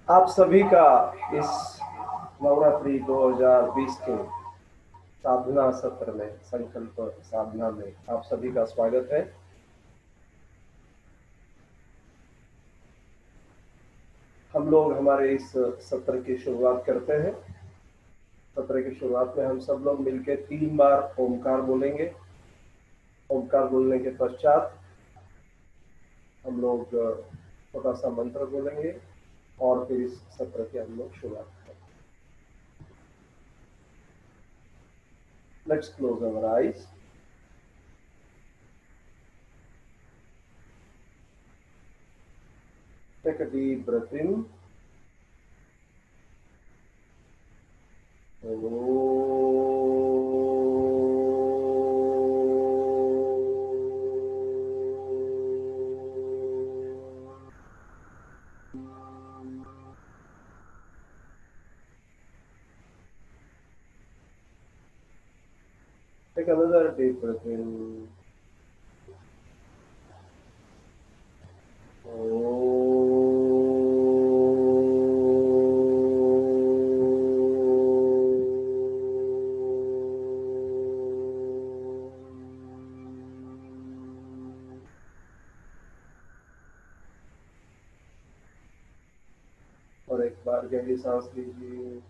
आप सभी का इस नवरात्रि 2020 के साधना सत्र में, संकल्प साधना में आप सभी का स्वागत है। हम लोग हमारे इस सत्र की शुरुआत करते हैं। सत्र की शुरुआत में हम सब लोग मिलकर 3 बार ओमकार बोलेंगे। ओमकार बोलने के पश्चात हम लोग छोटा सा मंत्र बोलेंगे और फिर इस सत्र की हम लोग शुरुआत करेंगे। Let's close our eyes. Take a deep breath in. Take another deep breath in. और एक बार गहरी सांस लीजिए।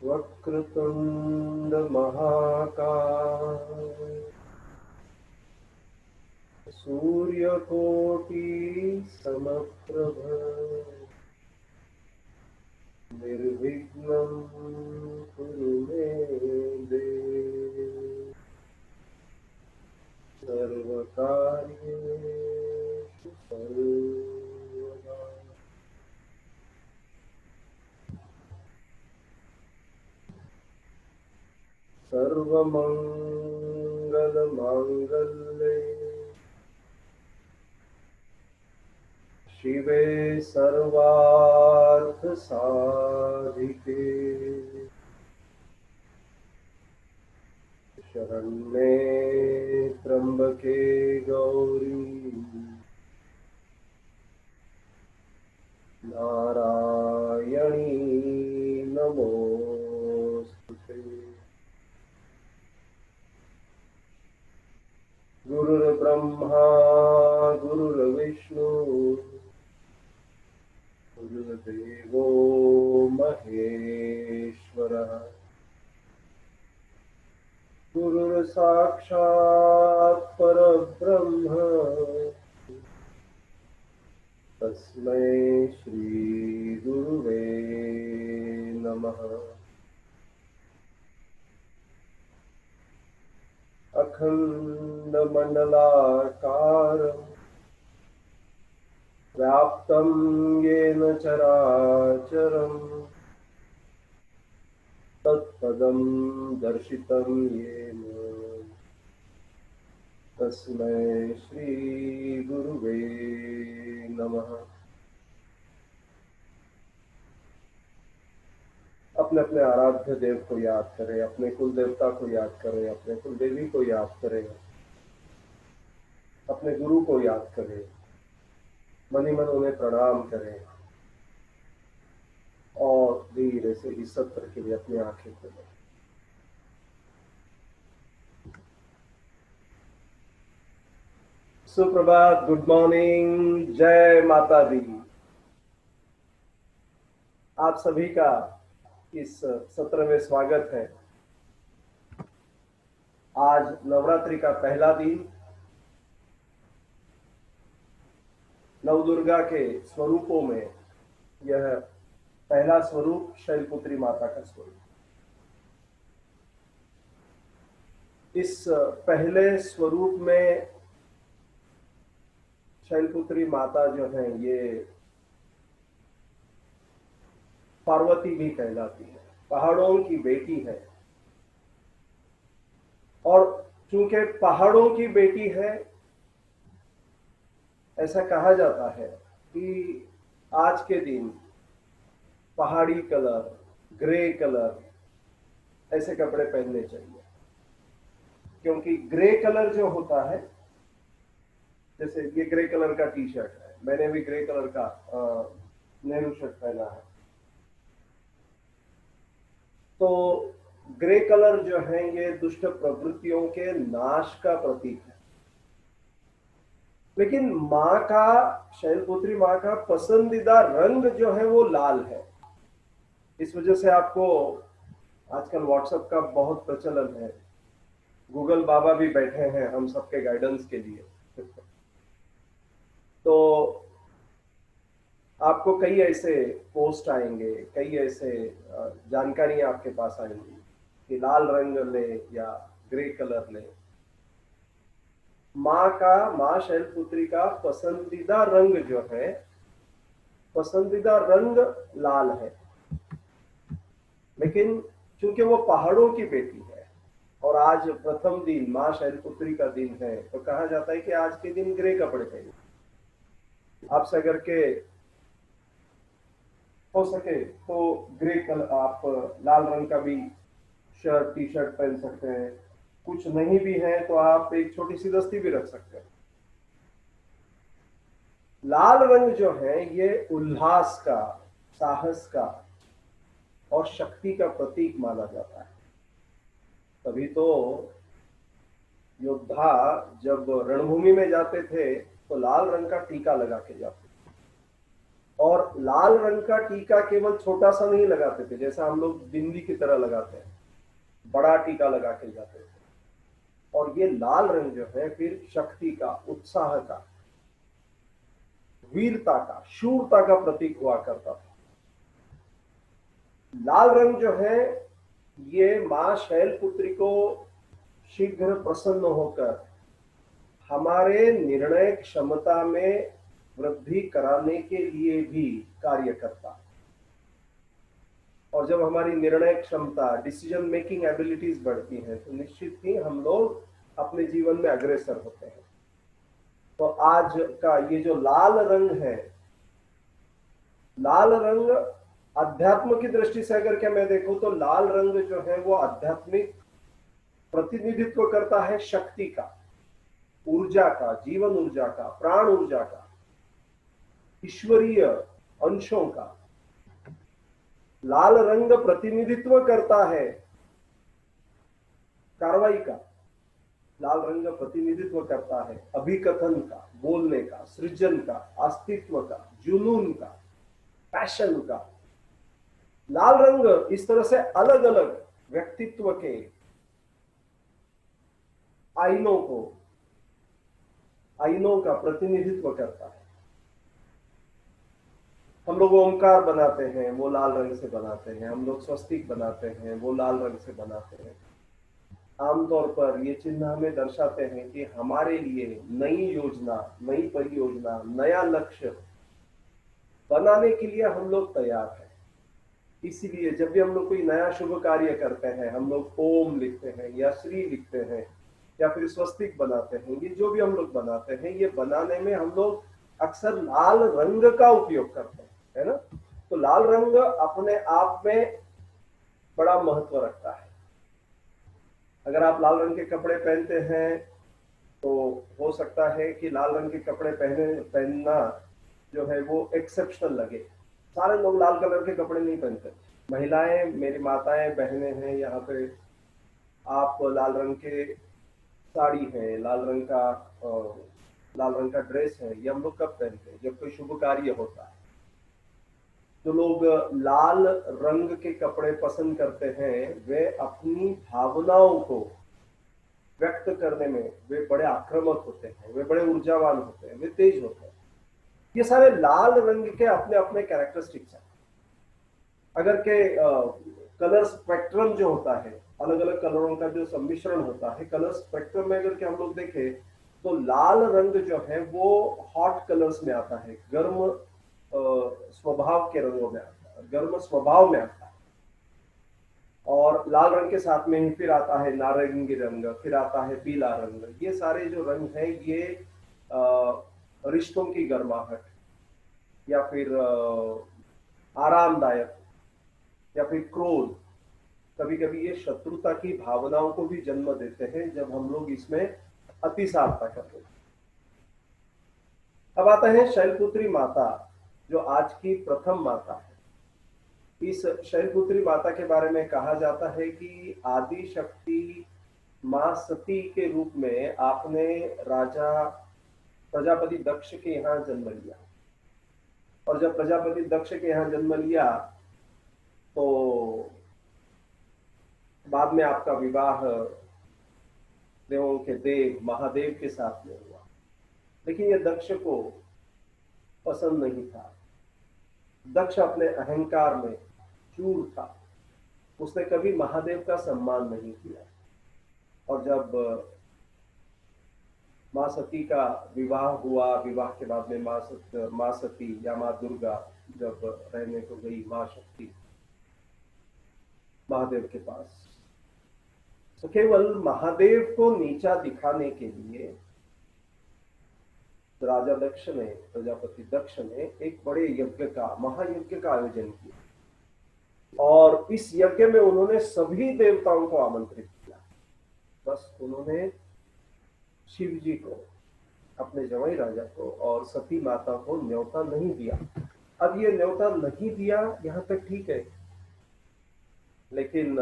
वक्रतुंड महाकाय सूर्यकोटि समप्रभ निर्विघ्नं कुरु मे देव सर्वकार्येषु सर्वदा। सर्वमंगलमांगल्ये शिवे सर्वार्थसाधिके शरण्ये त्र्यंबके गौरी नारायणी नमोस्तुते। गुरुर्ब्रह्मा गुरुर्विष्णु गुरुर्देवो महेश्वरः गुरुर्साक्षात् परब्रह्म तस्मै श्री गुरुवे नमः। अखण्डमण्डलाकारं व्याप्तं येन चराचरं तत्पदं दर्शितं येन तस्मै श्री गुरुवे नमः। अपने अपने आराध्य देव को याद करें, अपने कुल देवता को याद करें, अपने कुल देवी को याद करें, अपने गुरु को याद करें, मन ही मन उन्हें प्रणाम करें और धीरे से इस सत्र के लिए अपनी आंखें खोलें। सुप्रभात, गुड मॉर्निंग, जय माता दी। आप सभी का इस सत्र में स्वागत है। आज नवरात्रि का पहला दिन। नवदुर्गा के स्वरूपों में यह पहला स्वरूप शैलपुत्री माता का स्वरूप। इस पहले स्वरूप में शैलपुत्री माता जो है ये पार्वती भी कहलाती है, पहाड़ों की बेटी है। और चूंकि पहाड़ों की बेटी है, ऐसा कहा जाता है कि आज के दिन पहाड़ी कलर, ग्रे कलर ऐसे कपड़े पहनने चाहिए, क्योंकि ग्रे कलर जो होता है, जैसे ये ग्रे कलर का टी शर्ट है, मैंने भी ग्रे कलर का नेहरू शर्ट पहना है, तो ग्रे कलर जो है ये दुष्ट प्रवृत्तियों के नाश का प्रतीक है। लेकिन माँ का, शैलपुत्री माँ का पसंदीदा रंग जो है वो लाल है। इस वजह से आपको आजकल व्हाट्सएप का बहुत प्रचलन है, गूगल बाबा भी बैठे हैं हम सबके गाइडेंस के लिए। तो आपको कई ऐसे पोस्ट आएंगे, कई ऐसे जानकारी आपके पास आएंगी कि लाल रंग ले या ग्रे कलर ले। माँ शैलपुत्री का पसंदीदा रंग जो है, पसंदीदा रंग लाल है। लेकिन चूंकि वो पहाड़ों की बेटी है और आज प्रथम दिन माँ शैलपुत्री का दिन है, तो कहा जाता है कि आज के दिन ग्रे कपड़े पहने। आपसे अगर के हो सके तो ग्रे कलर, आप लाल रंग का भी शर्ट टी शर्ट पहन सकते हैं। कुछ नहीं भी है तो आप एक छोटी सी दस्ती भी रख सकते हैं। लाल रंग जो है ये उल्लास का, साहस का और शक्ति का प्रतीक माना जाता है। तभी तो योद्धा जब रणभूमि में जाते थे तो लाल रंग का टीका लगा के जाते थे। और लाल रंग का टीका केवल छोटा सा नहीं लगाते थे जैसा हम लोग बिंदी की तरह लगाते हैं, बड़ा टीका लगा के जाते थे। और ये लाल रंग जो है फिर शक्ति का, उत्साह का, वीरता का, शूरता का प्रतीक हुआ करता था। लाल रंग जो है ये मां शैलपुत्री को शीघ्र प्रसन्न होकर हमारे निर्णय क्षमता में वृद्धि कराने के लिए भी कार्य करता है। और जब हमारी निर्णय क्षमता, डिसीजन मेकिंग एबिलिटीज बढ़ती है तो निश्चित ही हम लोग अपने जीवन में अग्रसर होते हैं। तो आज का ये जो लाल रंग है, लाल रंग अध्यात्म की दृष्टि से अगर क्या मैं देखूं तो लाल रंग जो है वो आध्यात्मिक प्रतिनिधित्व करता है शक्ति का, ऊर्जा का, जीवन ऊर्जा का, प्राण ऊर्जा का, ईश्वरीय अंशों का। लाल रंग प्रतिनिधित्व करता है कार्रवाई का, लाल रंग प्रतिनिधित्व करता है अभिकथन का, बोलने का, सृजन का, अस्तित्व का, जुनून का, पैशन का। लाल रंग इस तरह से अलग अलग व्यक्तित्व के आईनों का प्रतिनिधित्व करता है। हम लोग ओमकार बनाते हैं, वो लाल रंग से बनाते हैं। हम लोग स्वस्तिक बनाते हैं, वो लाल रंग से बनाते हैं। आमतौर पर ये चिन्ह हमें दर्शाते हैं कि हमारे लिए नई योजना, नई परियोजना, नया लक्ष्य बनाने के लिए हम लोग तैयार हैं। इसीलिए जब भी हम लोग कोई नया शुभ कार्य करते हैं, हम लोग ओम लिखते हैं या श्री लिखते हैं या फिर स्वस्तिक बनाते हैं, ये जो भी हम लोग बनाते हैं, ये बनाने में हम लोग अक्सर लाल रंग का उपयोग करते हैं, है ना। तो लाल रंग अपने आप में बड़ा महत्व रखता है। अगर आप लाल रंग के कपड़े पहनते हैं तो हो सकता है कि लाल रंग के कपड़े पहनना जो है वो एक्सेप्शनल लगे। सारे लोग लाल कलर के कपड़े नहीं पहनते। महिलाएं, मेरी माताएं, बहनें हैं यहाँ पे, आप लाल रंग के साड़ी है, लाल रंग का ड्रेस है, ये हम लोग कब पहनते हैं? जब कोई शुभ कार्य होता है। जो लोग लाल रंग के कपड़े पसंद करते हैं वे अपनी भावनाओं को व्यक्त करने में वे बड़े आक्रामक होते हैं, वे बड़े ऊर्जावान होते हैं, वे तेज होते हैं। ये सारे लाल रंग के अपने अपने कैरेक्टरिस्टिक्स हैं। अगर के कलर स्पेक्ट्रम जो होता है, अलग अलग कलरों का जो सम्मिश्रण होता है, कलर स्पेक्ट्रम में अगर के हम लोग देखें तो लाल रंग जो है वो हॉट कलर्स में आता है, गर्म स्वभाव के रंगों में आता है, गर्म स्वभाव में आता है। और लाल रंग के साथ में ही फिर आता है नारंगी रंग, फिर आता है पीला रंग। ये सारे जो रंग हैं ये रिश्तों की गर्माहट या फिर आरामदायक या फिर क्रोध, कभी कभी ये शत्रुता की भावनाओं को भी जन्म देते हैं जब हम लोग इसमें अतिसारता करते हैं। अब आता है शैलपुत्री माता, जो आज की प्रथम माता है। इस शैलपुत्री माता के बारे में कहा जाता है कि आदि शक्ति मां सती के रूप में आपने राजा प्रजापति दक्ष के यहाँ जन्म लिया। और जब प्रजापति दक्ष के यहाँ जन्म लिया तो बाद में आपका विवाह देवों के देव महादेव के साथ में हुआ। लेकिन यह दक्ष को पसंद नहीं था। दक्ष अपने अहंकार में चूर था। उसने कभी महादेव का सम्मान नहीं किया। और जब मां सती का विवाह हुआ, विवाह के बाद में मां सती या मां दुर्गा जब रहने को गई मां शक्ति महादेव के पास, तो केवल महादेव को नीचा दिखाने के लिए राजा दक्ष ने, प्रजापति दक्ष ने एक बड़े यज्ञ का, महायज्ञ का आयोजन किया। और इस यज्ञ में उन्होंने सभी देवताओं को आमंत्रित किया। बस उन्होंने शिव जी को, अपने जवाई राजा को और सती माता को न्योता नहीं दिया। अब ये न्योता नहीं दिया यहां तक ठीक है, लेकिन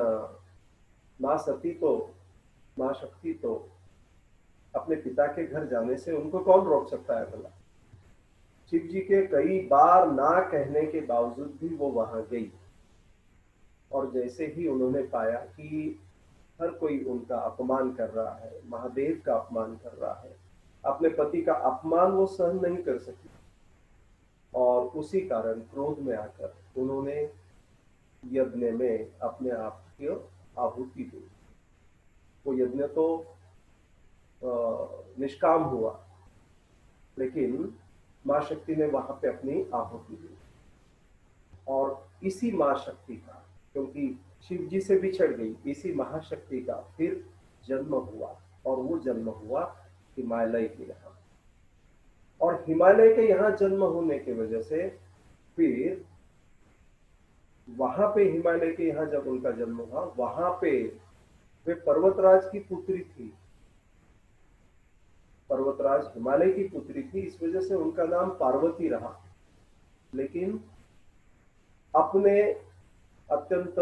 मां सती तो, मां शक्ति तो अपने पिता के घर जाने से उनको कौन रोक सकता है भला। शिव जी के कई बार ना कहने के बावजूद भी वो वहां गई। और जैसे ही उन्होंने पाया कि हर कोई उनका अपमान कर रहा है, महादेव का अपमान कर रहा है, अपने पति का अपमान वो सहन नहीं कर सकी। और उसी कारण क्रोध में आकर उन्होंने यज्ञ में अपने आप की आहुति दी। वो यज्ञ तो निष्काम हुआ, लेकिन मां शक्ति ने वहां पे अपनी आहुति दी। और इसी मां शक्ति का, क्योंकि शिव जी से बिछड़ गई, इसी महाशक्ति का फिर जन्म हुआ। और वो जन्म हुआ हिमालय के यहाँ। और हिमालय के यहाँ जन्म होने की वजह से फिर वहां पे, हिमालय के यहाँ जब उनका जन्म हुआ, वहां पे वे पर्वतराज की पुत्री थी। पर्वतराज हिमालय की पुत्री थी, इस वजह से उनका नाम पार्वती रहा। लेकिन अपने अत्यंत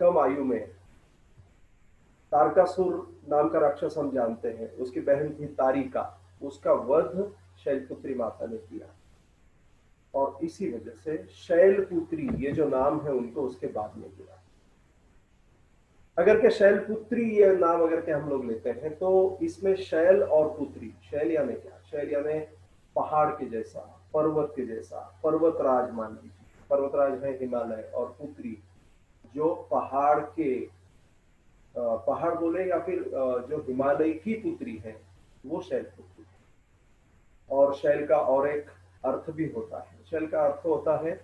कम आयु में तारकासुर नाम का राक्षस हम जानते हैं, उसकी बहन थी तारिका, उसका वध शैलपुत्री माता ने किया। और इसी वजह से शैलपुत्री ये जो नाम है उनको उसके बाद में मिला। अगर के शैलपुत्री ये नाम अगर के हम लोग लेते हैं तो इसमें शैल और पुत्री, शैल यानी क्या, शैल यानी पहाड़ के जैसा, पर्वत के जैसा, पर्वतराज मान लीजिए, पर्वतराज है हिमालय, और पुत्री जो पहाड़ के, पहाड़ बोले या फिर जो हिमालय की पुत्री है वो शैलपुत्री। और शैल का और एक अर्थ भी होता है। शैल का अर्थ होता है,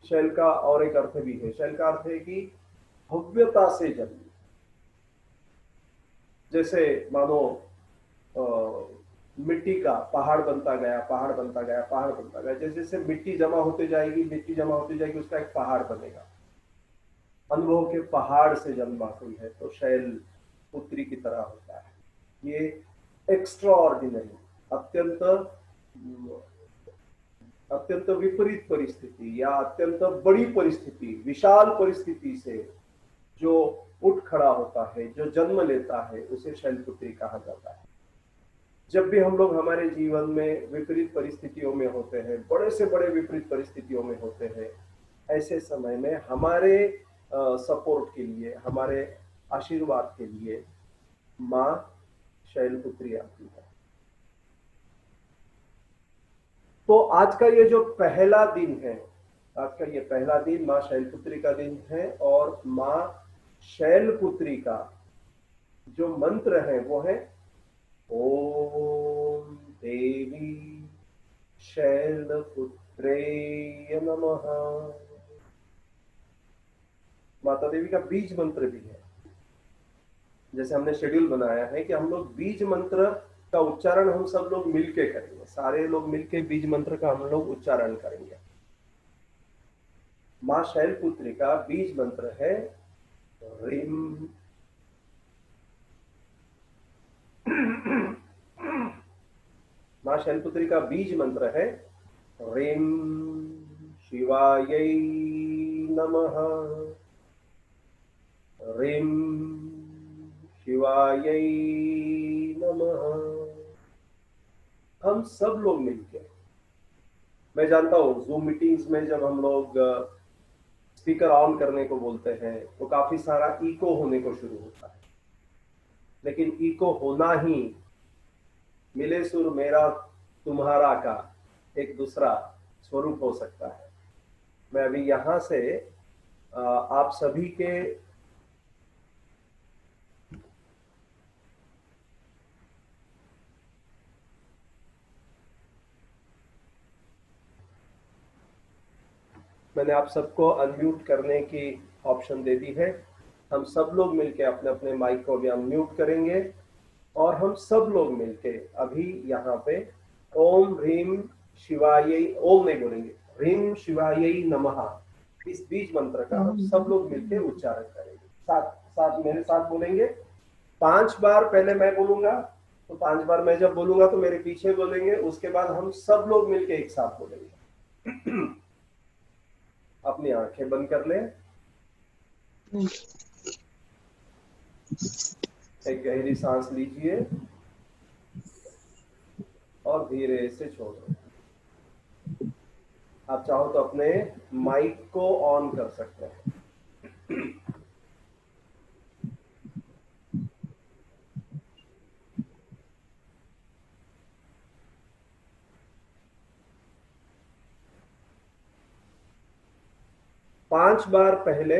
शैल का और एक अर्थ भी है। शैल का अर्थ है कि भव्यता से जन्मी। जैसे मानो मिट्टी का पहाड़ बनता गया, पहाड़ बनता गया, पहाड़ बनता गया, जैसे जैसे मिट्टी जमा होते जाएगी, मिट्टी जमा होती जाएगी, उसका एक पहाड़ बनेगा। अनुभव के पहाड़ से जन्मा हुई है तो शैल पुत्री की तरह होता है। ये एक्स्ट्रा ऑर्डिनरी, अत्यंत अत्यंत विपरीत परिस्थिति या अत्यंत बड़ी परिस्थिति, विशाल परिस्थिति से जो उठ खड़ा होता है, जो जन्म लेता है, उसे शैलपुत्री कहा जाता है। जब भी हम लोग हमारे जीवन में विपरीत परिस्थितियों में होते हैं, बड़े से बड़े विपरीत परिस्थितियों में होते हैं, ऐसे समय में हमारे सपोर्ट के लिए, हमारे आशीर्वाद के लिए मां शैलपुत्री आती है। तो आज का ये जो पहला दिन है, आज का ये पहला दिन मां शैलपुत्री का दिन है। और मां शैलपुत्री का जो मंत्र है वो है ओम देवी शैलपुत्रे नमः। माता देवी का बीज मंत्र भी है। जैसे हमने शेड्यूल बनाया है कि हम लोग बीज मंत्र का उच्चारण हम सब लोग मिलके करेंगे, सारे लोग मिलके बीज मंत्र का हम लोग उच्चारण करेंगे। माँ शैलपुत्री का बीज मंत्र है ह्रीम। माँ शैलपुत्री का बीज मंत्र है ह्रीम शिवायै नमः, ह्रीम शिवायै नमः। हम सब लोग मिलके, मैं जानता हूँ जूम मीटिंग्स में जब हम लोग स्पीकर ऑन करने को बोलते हैं तो काफी सारा इको होने को शुरू होता है, लेकिन इको होना ही मिले सुर मेरा तुम्हारा का एक दूसरा स्वरूप हो सकता है। मैं अभी यहां से आप सभी के मैंने आप सबको अनम्यूट करने की ऑप्शन दे दी है। हम सब लोग मिलके अपने अपने माइक को भी अनम्यूट करेंगे और हम सब लोग मिलके अभी यहाँ पे ओम ह्रीम शिवाय, ओम नहीं बोलेंगे, ह्रीम शिवाय नमः, इस बीज मंत्र का हम सब लोग मिलके उच्चारण करेंगे। साथ साथ मेरे साथ बोलेंगे 5 बार। पहले मैं बोलूंगा तो 5 बार मैं जब बोलूंगा तो मेरे पीछे बोलेंगे, उसके बाद हम सब लोग मिलके एक साथ बोलेंगे। अपनी आंखें बंद कर लें, एक गहरी सांस लीजिए और धीरे से छोड़ो। आप चाहो तो अपने माइक को ऑन कर सकते हैं। 5 बार पहले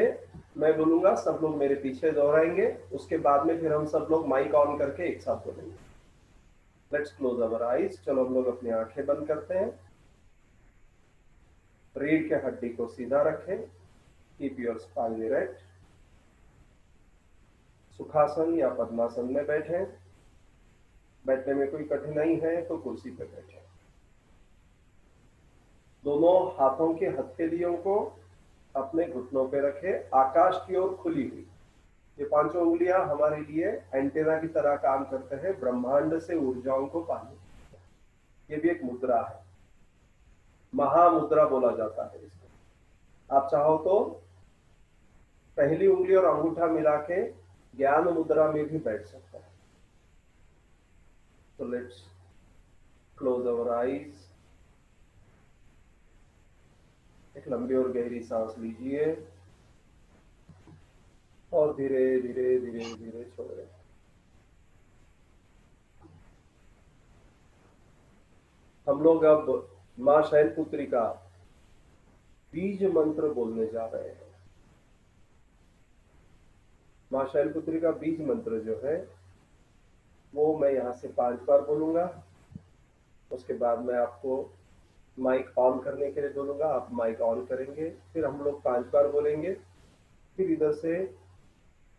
मैं बोलूंगा, सब लोग मेरे पीछे दोहराएंगे, उसके बाद में फिर हम सब लोग माइक ऑन करके एक साथ बोलेंगे। Let's close our eyes. चलो हम लोग अपनी आंखें बंद करते हैं। रीढ़ के हड्डी को सीधा रखें, कीप योर स्पाइन इरेक्ट। सुखासन या पद्मासन में बैठें। बैठने में कोई कठिनाई है तो कुर्सी पर बैठें। दोनों हाथों के हथेलियों को अपने घुटनों पे रखें, आकाश की ओर खुली हुई। ये 5 उंगलियां हमारे लिए एंटेना की तरह काम करते हैं, ब्रह्मांड से ऊर्जाओं को पाने। ये भी एक मुद्रा है, महामुद्रा बोला जाता है इसको। आप चाहो तो पहली उंगली और अंगूठा मिला के ज्ञान मुद्रा में भी बैठ सकते हैं। तो लेट्स क्लोज अवर आईज। एक लंबी और गहरी सांस लीजिए और धीरे धीरे धीरे धीरे छोड़ें। हम लोग अब माँ शैलपुत्री का बीज मंत्र बोलने जा रहे हैं। माँ शैलपुत्री का बीज मंत्र जो है वो मैं यहाँ से 5 बार बोलूंगा, उसके बाद मैं आपको माइक ऑन करने के लिए बोलूंगा, आप माइक ऑन करेंगे, फिर हम लोग 5 बार बोलेंगे, फिर इधर से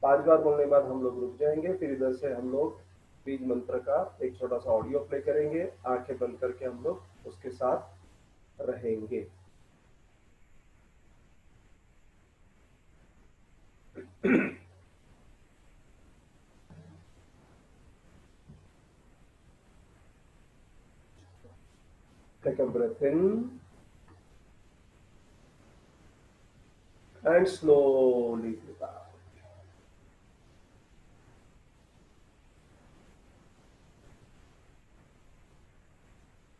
5 बार बोलने के बाद हम लोग रुक जाएंगे, फिर इधर से हम लोग बीज मंत्र का एक छोटा सा ऑडियो प्ले करेंगे, आंखें बंद करके हम लोग उसके साथ रहेंगे। Take a breath in and slowly breathe out.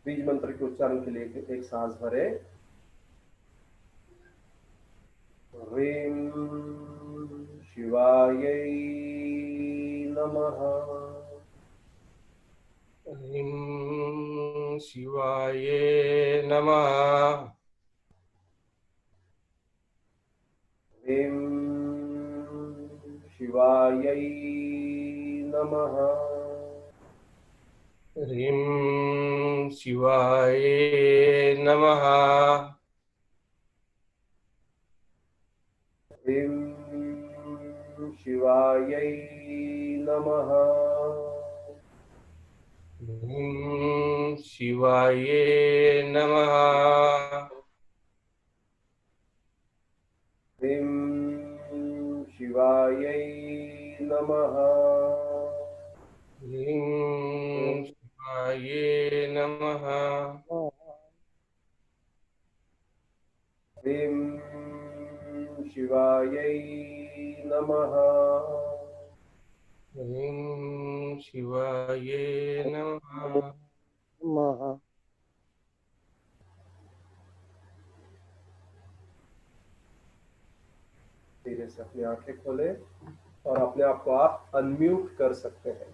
बीज मंत्र के उच्चारण के लिए एक सांस भरे। ह्रीं शिवायै नमः, ह्रीं शिवाय नमः, ह्रीं शिवायै नमः, ह्रीं शिवाय नमः, ह्रीं शिवायै नमः। ॐ शिवाय नमः। ह्रीं शिवायै नमः। ह्रीं शिवाय नमः। ह्रीं शिवायै नमः। ह्रीं शिवाय नमः। धीरे से अपनी आंखें खोलें और अपने आप को आप अनम्यूट कर सकते हैं।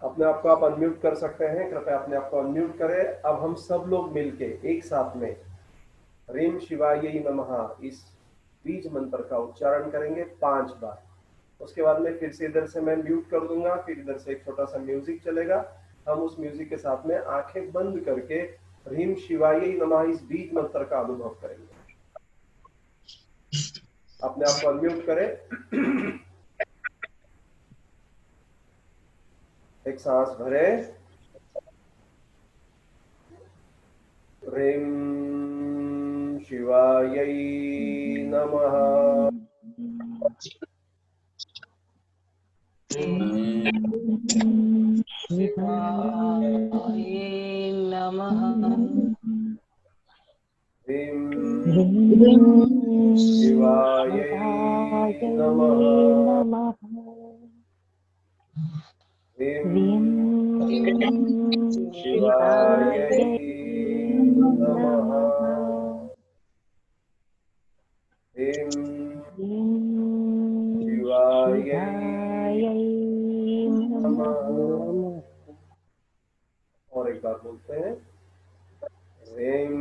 अपने आप को आप अनम्यूट कर सकते हैं। कृपया अपने आप को अनम्यूट करें। अब हम सब लोग मिलके एक साथ में ह्रीं शिवाय नमः इस बीज मंत्र का उच्चारण करेंगे 5 बार। उसके बाद में फिर से इधर से मैं म्यूट कर दूंगा, फिर इधर से एक छोटा सा म्यूजिक चलेगा। हम उस म्यूजिक के साथ में आंखें बंद करके ह्रीं शिवाय नमः इस बीज मंत्र का अनुभव करेंगे। अपने आप को अनम्यूट करें। एक सांस भरे। ह्रीं शिवाय नमः। शिवाय नमः। ह्रीं शिवाय शिवाय नमः। नमः। ह्रीं शिवाय शिवाय नमः। नमः। ह्रीं शिवाय शिवाय नमः। नमः। और एक बार बोलते हैं। ह्रीं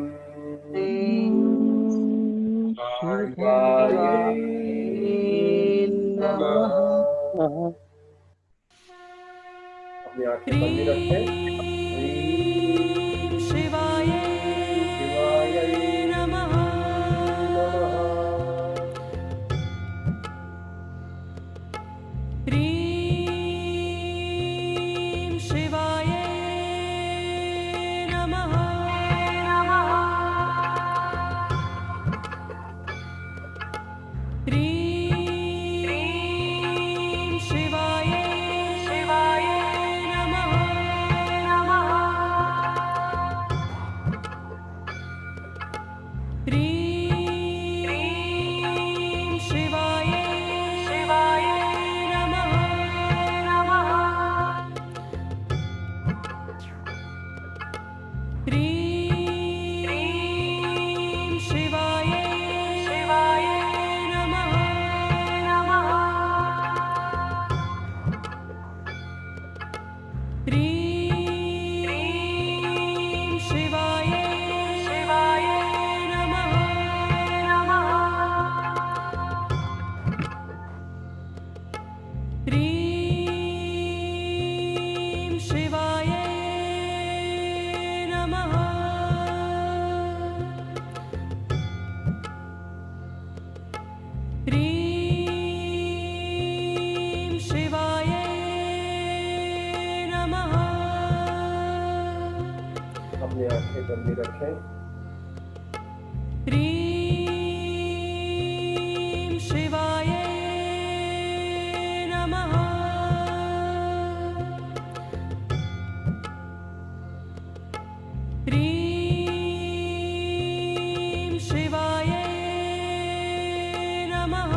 शिवाय शिवाय नमः। नमः। अपनी आंखें बंदी रखें। ह्रीं शिवाय शिवाय नमः। नमः। ह्रीं शिवाय नमः। ह्रीं शिवाय नमः। ह्रीं शिवाय नमः। ह्रीं शिवाय नमः। ह्रीं शिवाय नमः। ह्रीं शिवाय नमः। ह्रीं शिवाय नमः। अपनी आंखें बंदी रखें। ह्रीं शिवाय नमः। ह्रीं शिवाय नमः।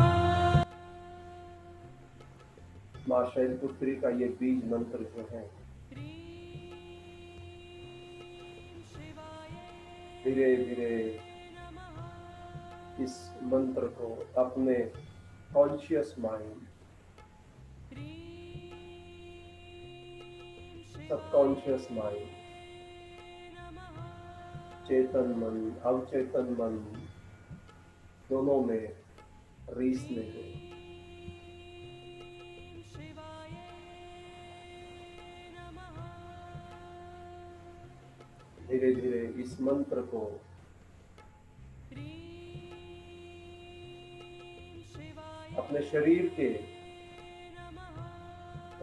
माँ शैलपुत्री का ये बीज मंत्र जो है धीरे धीरे इस मंत्र को अपने कॉन्शियस माइंड, सबकॉन्शियस माइंड, चेतन मन, अवचेतन मन दोनों में रीसने दो। धीरे धीरे इस मंत्र को अपने शरीर के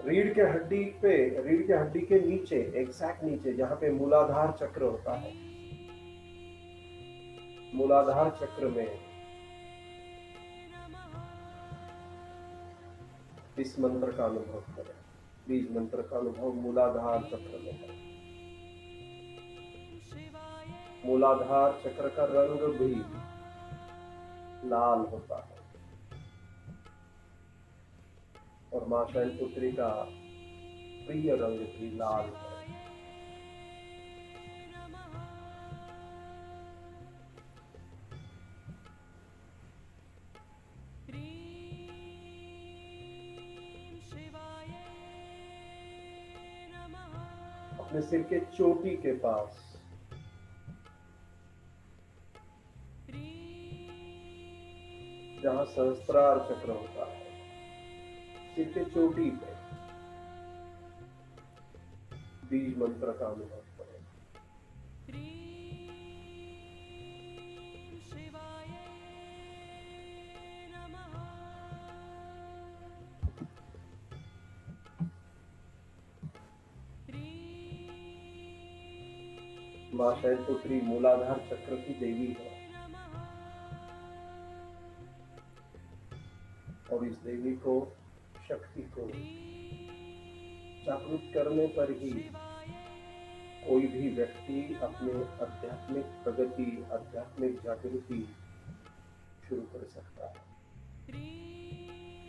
रीढ़ के हड्डी के नीचे, एग्जैक्ट नीचे, जहां पे मूलाधार चक्र होता है, मूलाधार चक्र में इस मंत्र का अनुभव करें। बीज मंत्र का अनुभव मूलाधार चक्र में है। मूलाधार चक्र का रंग भी लाल होता है और मां शैलपुत्री का प्रिय रंग भी लाल है। अपने सिर के चोटी के पास जहां सहस्त्रार चक्र होता है, सिर के चोटी पे बीज मंत्र का अनुभव करें। मां शैलपुत्री मूलाधार चक्र की देवी है और इस देवी को, शक्ति को जागृत करने पर ही कोई भी व्यक्ति अपने आध्यात्मिक प्रगति, आध्यात्मिक जागृति शुरू कर सकता है।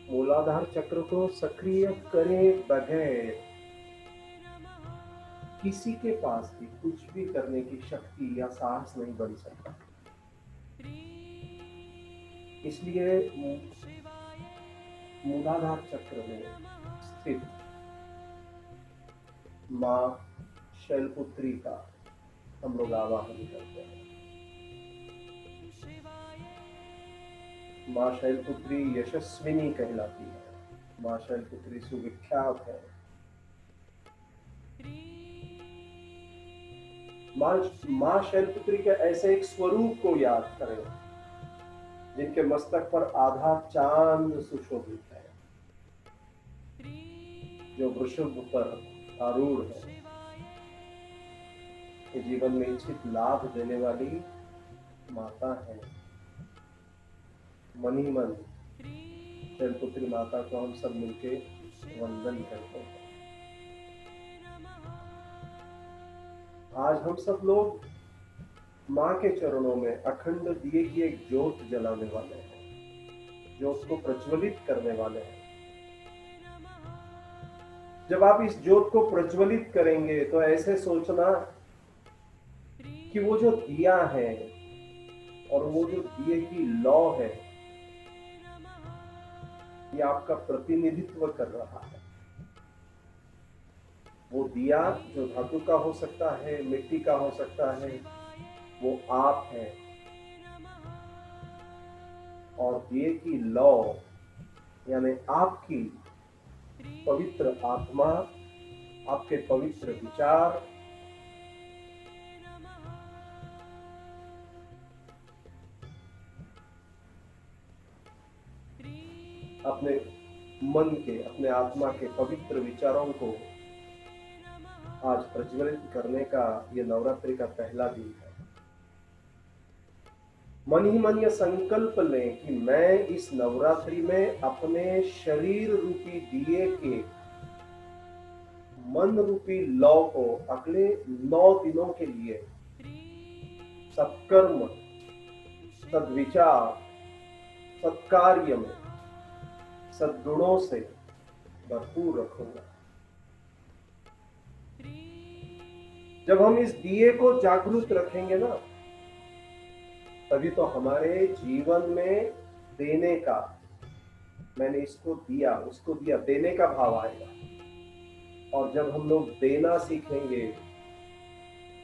मूलाधार चक्र को सक्रिय करे बगैर किसी के पास भी कुछ भी करने की शक्ति या साहस नहीं बन सकता। इसलिए मूलाधार चक्र में स्थित मां शैलपुत्री का हम लोग आवाहन करते हैं। मां शैलपुत्री यशस्विनी कहलाती है। मां शैलपुत्री सुविख्यात है। मां शैलपुत्री के ऐसे एक स्वरूप को याद करें जिनके मस्तक पर आधा चांद सुशोभित है, जो वृषभ पर आरूढ़ है, कि जीवन में इच्छित लाभ देने वाली माता है। मन ही मन शैलपुत्री माता को हम सब मिलके वंदन करते हैं। आज हम सब लोग मां के चरणों में अखंड दिए की एक ज्योत जलाने वाले हैं, ज्योत को प्रज्वलित करने वाले हैं। जब आप इस ज्योत को प्रज्वलित करेंगे तो ऐसे सोचना कि वो जो दिया है और वो जो दिए की लौ है, ये आपका प्रतिनिधित्व कर रहा है। वो दिया जो धातु का हो सकता है, मिट्टी का हो सकता है, वो आप है। और दिए की लौ यानी आपकी पवित्र आत्मा, आपके पवित्र विचार, अपने मन के, अपने आत्मा के पवित्र विचारों को आज प्रज्वलित करने का ये नवरात्रि का पहला दिन है। मन ही मन यह संकल्प लें कि मैं इस नवरात्रि में अपने शरीर रूपी दिए के मन रूपी लौ को अगले 9 दिनों के लिए सत्कर्म, सद्विचार, सत्कार्य में सद्गुणों से भरपूर रखूंगा। जब हम इस दिए को जागृत रखेंगे ना, तभी तो हमारे जीवन में देने का, मैंने इसको दिया, उसको दिया, देने का भाव आएगा। और जब हम लोग देना सीखेंगे,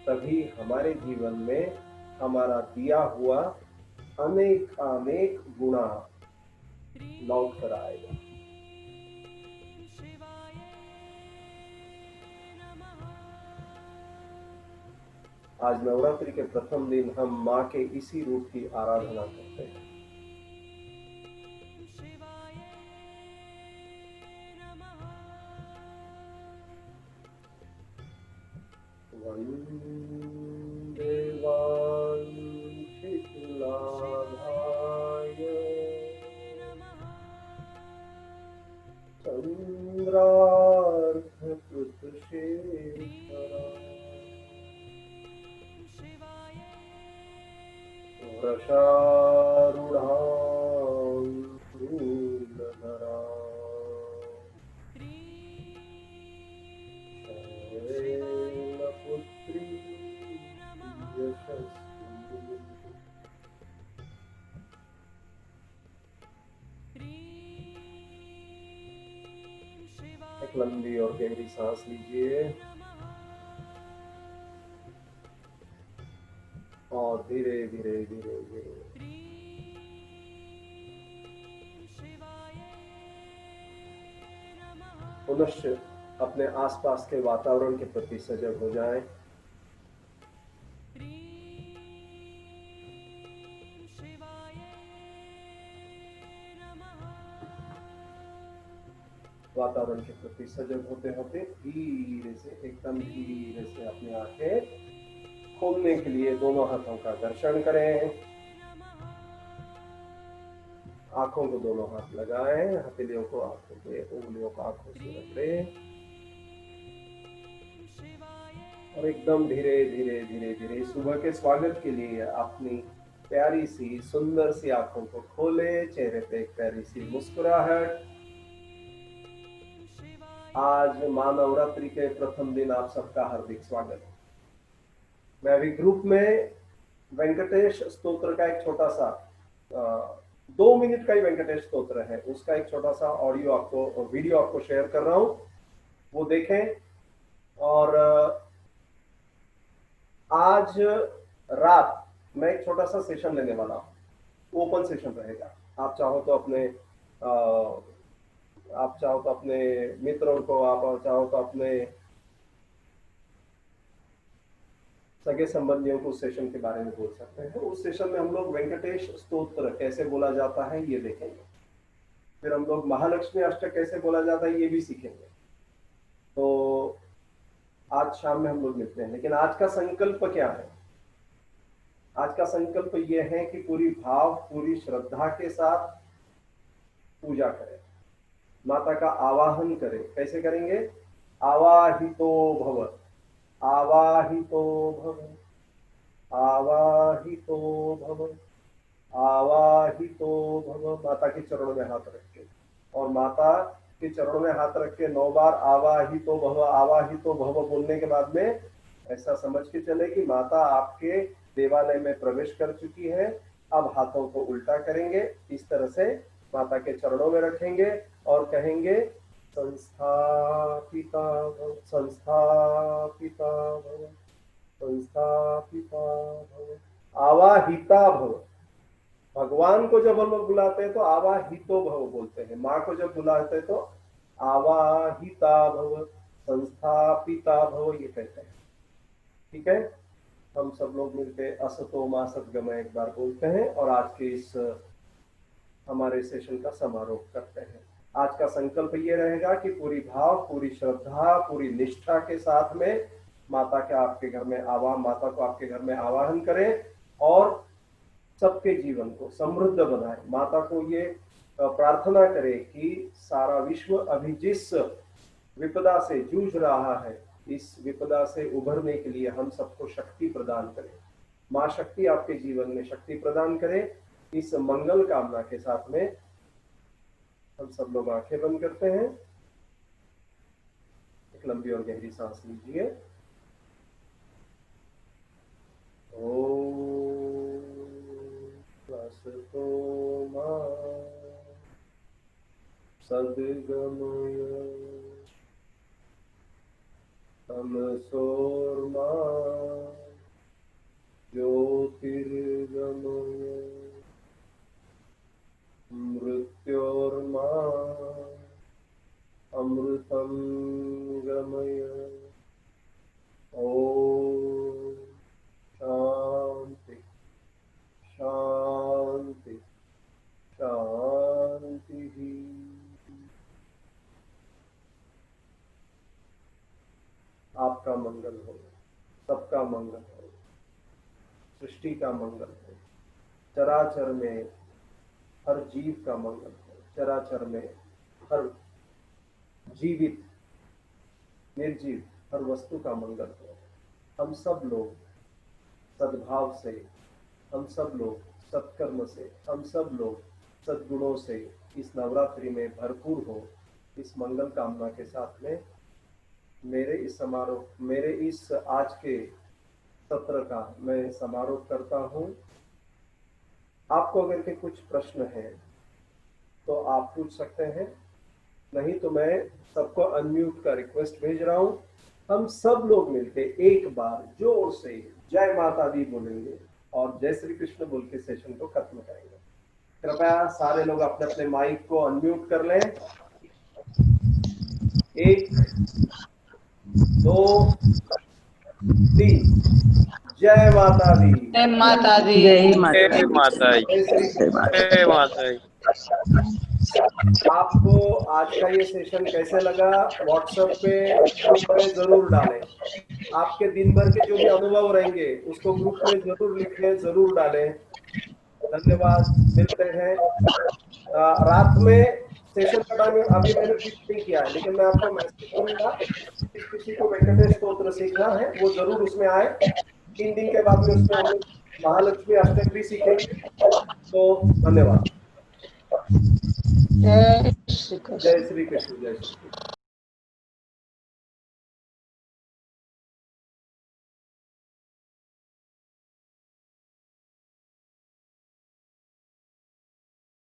तभी हमारे जीवन में हमारा दिया हुआ अनेक अनेक गुणा लौट कर आएगा। आज नवरात्रि के प्रथम दिन हम माँ के इसी रूप की आराधना करते हैं। वन्दे वाञ्छितलाभाय चन्द्रार्धकृतशेखराय वृषारूढां धूलधरां शैलपुत्री यशस्विनी। एक लंबी और गहरी सांस लीजिए और धीरे धीरे धीरे धीरे पुनश्च अपने आसपास के वातावरण के प्रति सजग हो जाएं। वातावरण के प्रति सजग होते होते धीरे से, एकदम धीरे से अपनी आंखें खोलने के लिए दोनों हाथों का दर्शन करें। आंखों को दोनों हाथ लगाएं, हथेलियों को आंखों पे, उंगलियों को आंखों से रगड़ें और एकदम धीरे धीरे धीरे धीरे सुबह के स्वागत के लिए अपनी प्यारी सी सुंदर सी आंखों को खोले, चेहरे पे एक प्यारी सी मुस्कुराहट। आज महानवरात्रि के प्रथम दिन आप सबका हार्दिक स्वागत है। मैं अभी ग्रुप में वेंकटेश स्तोत्र का एक छोटा सा 2 मिनट का ही वेंकटेश स्तोत्र है, उसका एक छोटा सा ऑडियो आपको और वीडियो आपको शेयर कर रहा हूं, वो देखें। और आज रात मैं एक छोटा सा सेशन लेने वाला हूँ, ओपन सेशन रहेगा। आप चाहो तो अपने मित्रों को, आप चाहो तो अपने सगे संबंधियों को उस सेशन के बारे में बोल सकते हैं। उस सेशन में हम लोग वेंकटेश स्तोत्र कैसे बोला जाता है ये देखेंगे, फिर हम लोग महालक्ष्मी अष्टक कैसे बोला जाता है ये भी सीखेंगे। तो आज शाम में हम लोग मिलते हैं। लेकिन आज का संकल्प क्या है? आज का संकल्प ये है कि पूरी भाव, पूरी श्रद्धा के साथ पूजा करें, माता का आवाहन करें। कैसे करेंगे? आवाहितो भव, आवाहितो भव, आवाहितो भव, आवाहितो भव। माता के चरणों में हाथ रख के, और माता के चरणों में हाथ रख के 9 बार आवाहितो भव, आवाहितो भव बोलने के बाद में ऐसा समझ के चले कि माता आपके देवालय में प्रवेश कर चुकी है। अब हाथों को उल्टा करेंगे, इस तरह से माता के चरणों में रखेंगे और कहेंगे संस्थापिता भव, संस्थापिता भव, संस्थापिता भव, आवाहिता भव। भगवान को जब हम लोग बुलाते हैं तो आवाहितो भव बोलते हैं, माँ को जब बुलाते हैं तो आवाहिता भव, संस्थापिता भव ये कहते हैं। ठीक है, हम सब लोग मिलके असतो मा सद्गमय एक बार बोलते हैं और आज के इस हमारे सेशन का समारोह करते हैं। आज का संकल्प ये रहेगा कि पूरी भाव, पूरी श्रद्धा, पूरी निष्ठा के साथ में माता को आपके घर में आवाहन करें और सबके जीवन को समृद्ध बनाए। माता को ये प्रार्थना करें कि सारा विश्व अभी जिस विपदा से जूझ रहा है, इस विपदा से उभरने के लिए हम सबको शक्ति प्रदान करें। माँ शक्ति आपके जीवन में शक्ति प्रदान करे। इस मंगल कामना के साथ में हम सब लोग आंखें बंद करते हैं। एक लंबी और गहरी सांस लीजिए। ओम असतो मा सद्गमय तमसोर्मा ज्योतिर्गमय मृत्योर्मा अमृतं गमय। ओम शांति शांति शांति। आपका मंगल हो। सबका मंगल हो, सृष्टि का मंगल हो, चराचर में हर जीव का मंगल हो, चराचर में हर जीवित निर्जीव हर वस्तु का मंगल हो। हम सब लोग सद्भाव से, हम सब लोग सत्कर्म से, हम सब लोग सद्गुणों से इस नवरात्रि में भरपूर हो, इस मंगल कामना के साथ में मेरे इस आज के सत्र का मैं समारोह करता हूँ। आपको अगर के कुछ प्रश्न हैं तो आप पूछ सकते हैं, नहीं तो मैं सबको अनम्यूट का रिक्वेस्ट भेज रहा हूँ। हम सब लोग मिलके एक बार जोर से जय माता दी बोलेंगे और जय श्री कृष्ण बोल के सेशन को खत्म करेंगे। कृपया सारे लोग अपने अपने माइक को अनम्यूट कर लें। 1 2 3 जय माता दी। जय माता दी। जय माता जय माता दी। जय श्री कृष्ण। जय माता दी। आपको आज का ये सेशन कैसे लगा व्हाट्सएप पे ग्रुप में जरूर डालें। आपके दिन भर के जो भी अनुभव रहेंगे उसको ग्रुप में जरूर लिखें, जरूर डालें। धन्यवाद, मिलते हैं। रात में सेशन का टाइम अभी मैंने फिक्स नहीं किया है, लेकिन मैं आपको मैसेज करूंगा। किसी को वेंकटेश स्तोत्र सीखना है वो जरूर उसमें आए। 3 दिन के बाद में उसमें हम महालक्ष्मी अष्टक भी सीखेंगे। तो धन्यवाद। जय श्री कृष्ण। जय श्री कृष्ण। जय श्री कृष्ण।